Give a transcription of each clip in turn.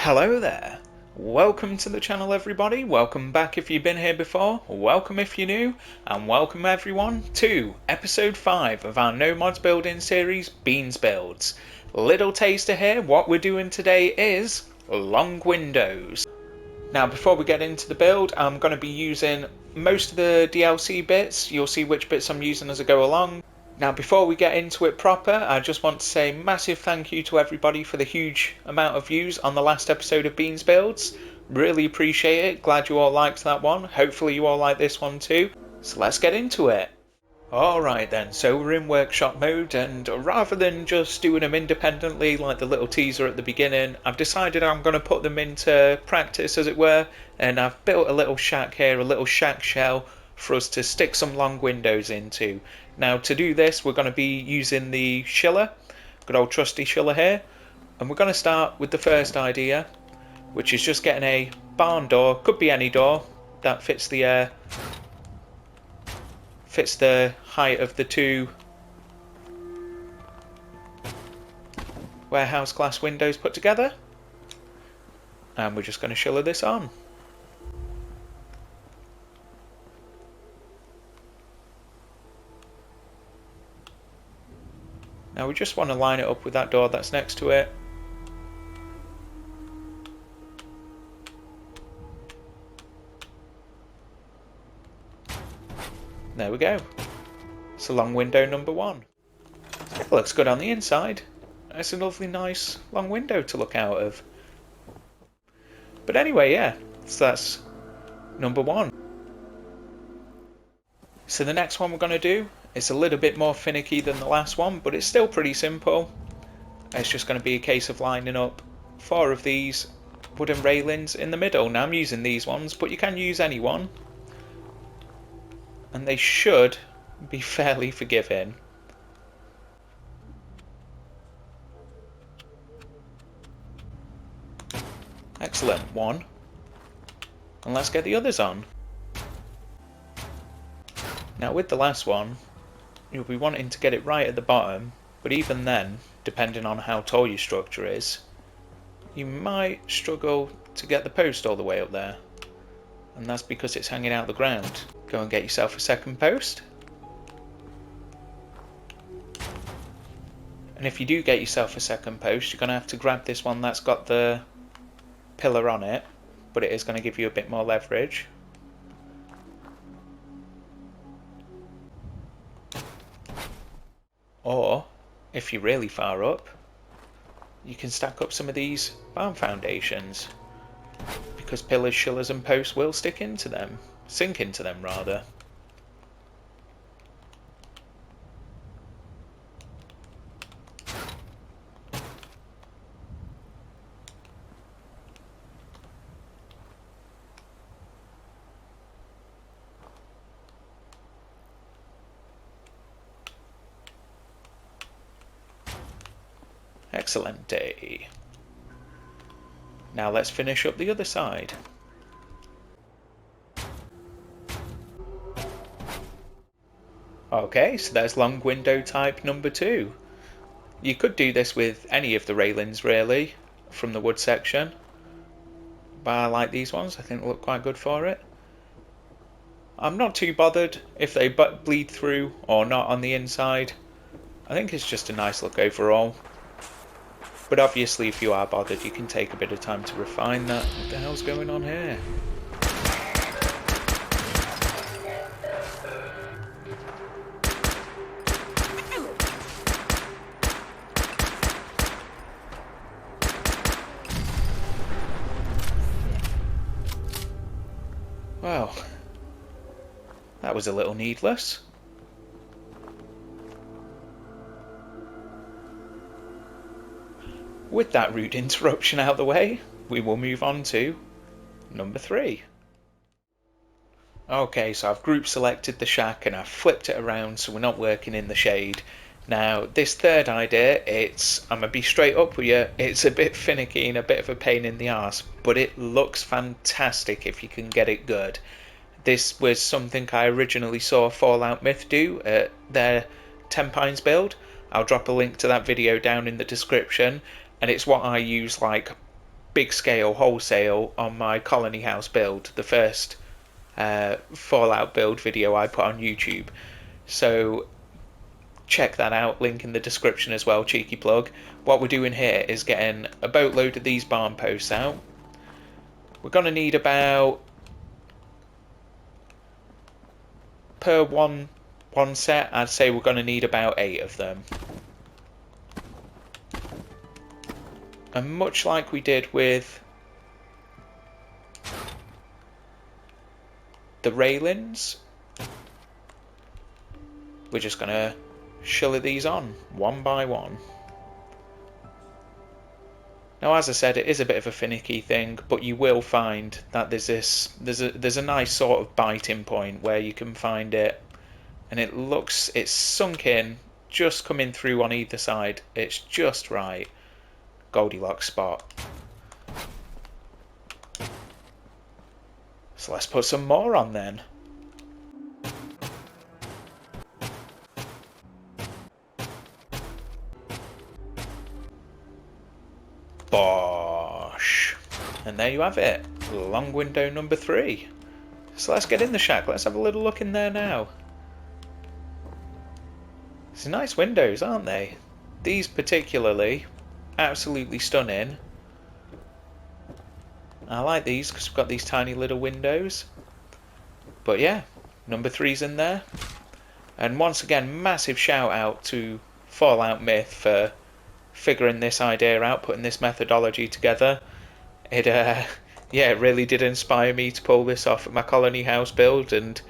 Hello there. Welcome to the channel, everybody. Welcome back if you've been here before, welcome if you're new, and welcome everyone to episode 5 of our No Mods building series, Beans Builds. Little taster here, what we're doing today is long windows. Now before we get into the build, I'm going to be using most of the DLC bits. You'll see which bits I'm using as I go along. Now before we get into it proper, I just want to say massive thank you to everybody for the huge amount of views on the last episode of Beans Builds. Really appreciate it, glad you all liked that one, hopefully you all like this one too. So let's get into it. Alright then, so we're in workshop mode, and rather than just doing them independently like the little teaser at the beginning, I've decided I'm going to put them into practice as it were, and I've built a little shack here, a little shack shell for us to stick some long windows into. Now to do this we're going to be using the Schiller, good old trusty Schiller here, and we're going to start with the first idea, which is just getting a barn door, could be any door, that fits the height of the two warehouse glass windows put together, and we're just going to Schiller this on. Now we just want to line it up with that door that's next to it. There we go. It's a long window number 1. It looks good on the inside. It's a lovely nice long window to look out of. But anyway, yeah, so that's number 1. So the next one we're going to do, it's a little bit more finicky than the last one, but it's still pretty simple. It's just going to be a case of lining up 4 of these wooden railings in the middle. Now I'm using these ones, but you can use any one, and they should be fairly forgiving. Excellent, 1. And let's get the others on. Now with the last one, you'll be wanting to get it right at the bottom, but even then, depending on how tall your structure is, you might struggle to get the post all the way up there, and that's because it's hanging out the ground. Go and get yourself a second post, and if you do get yourself a second post, you're going to have to grab this one that's got the pillar on it, but it is going to give you a bit more leverage. Or, if you're really far up, you can stack up some of these barn foundations, because pillars, shillers and posts will sink into them rather. Excellent day. Now let's finish up the other side. Okay, so there's long window type number 2. You could do this with any of the railings really, from the wood section, but I like these ones, I think they look quite good for it. I'm not too bothered if they bleed through or not on the inside. I think it's just a nice look overall. But obviously if you are bothered, you can take a bit of time to refine that. What the hell's going on here? Well, that was a little needless. With that rude interruption out of the way, we will move on to number 3. Okay, so I've group selected the shack and I've flipped it around so we're not working in the shade. Now this third idea, I'm going to be straight up with you, it's a bit finicky and a bit of a pain in the arse, but it looks fantastic if you can get it good. This was something I originally saw Fallout Myth do at their Tenpines build. I'll drop a link to that video down in the description, and it's what I use like big scale wholesale on my colony house build, the first Fallout build video I put on YouTube. So check that out, link in the description as well, cheeky plug. What we're doing here is getting a boatload of these barn posts out. We're going to need about, per one set, I'd say we're going to need about 8 of them. And much like we did with the railings, we're just going to shiller these on one by one. Now, as I said, it is a bit of a finicky thing, but you will find that there's a nice sort of biting point where you can find it, and it's sunk in, just coming through on either side. It's just right. Goldilocks spot. So let's put some more on then. Bosh! And there you have it, long window number 3. So let's get in the shack, let's have a little look in there now. It's nice windows, aren't they? These particularly, absolutely stunning. I like these because we've got these tiny little windows. But yeah, number 3's in there. And once again, massive shout out to Fallout Myth for figuring this idea out, putting this methodology together. It it really did inspire me to pull this off at my colony house build, and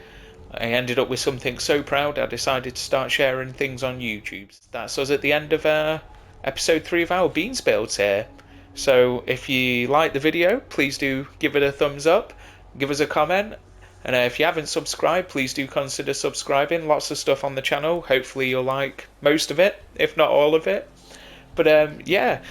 I ended up with something so proud I decided to start sharing things on YouTube. That's us at the end of episode 3 of our beans builds here. So if you like the video, please do give it a thumbs up, give us a comment, and if you haven't subscribed, please do consider subscribing. Lots of stuff on the channel, hopefully you'll like most of it, if not all of it. But yeah,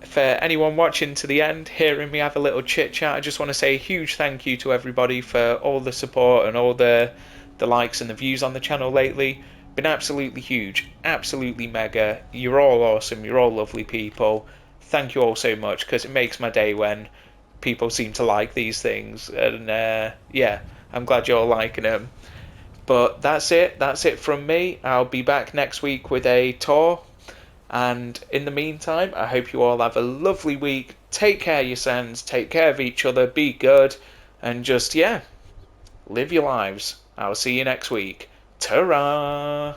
for anyone watching to the end, hearing me have a little chit chat, I just want to say a huge thank you to everybody for all the support and all the likes and the views on the channel lately. Been absolutely huge, absolutely mega. You're all awesome, you're all lovely people. Thank you all so much, because it makes my day when people seem to like these things, and yeah, I'm glad you're all liking them. But that's it from me. I'll be back next week with a tour. And in the meantime, I hope you all have a lovely week. Take care of yourselves, take care of each other, be good, and just, yeah, live your lives. I'll see you next week. Ta-ra!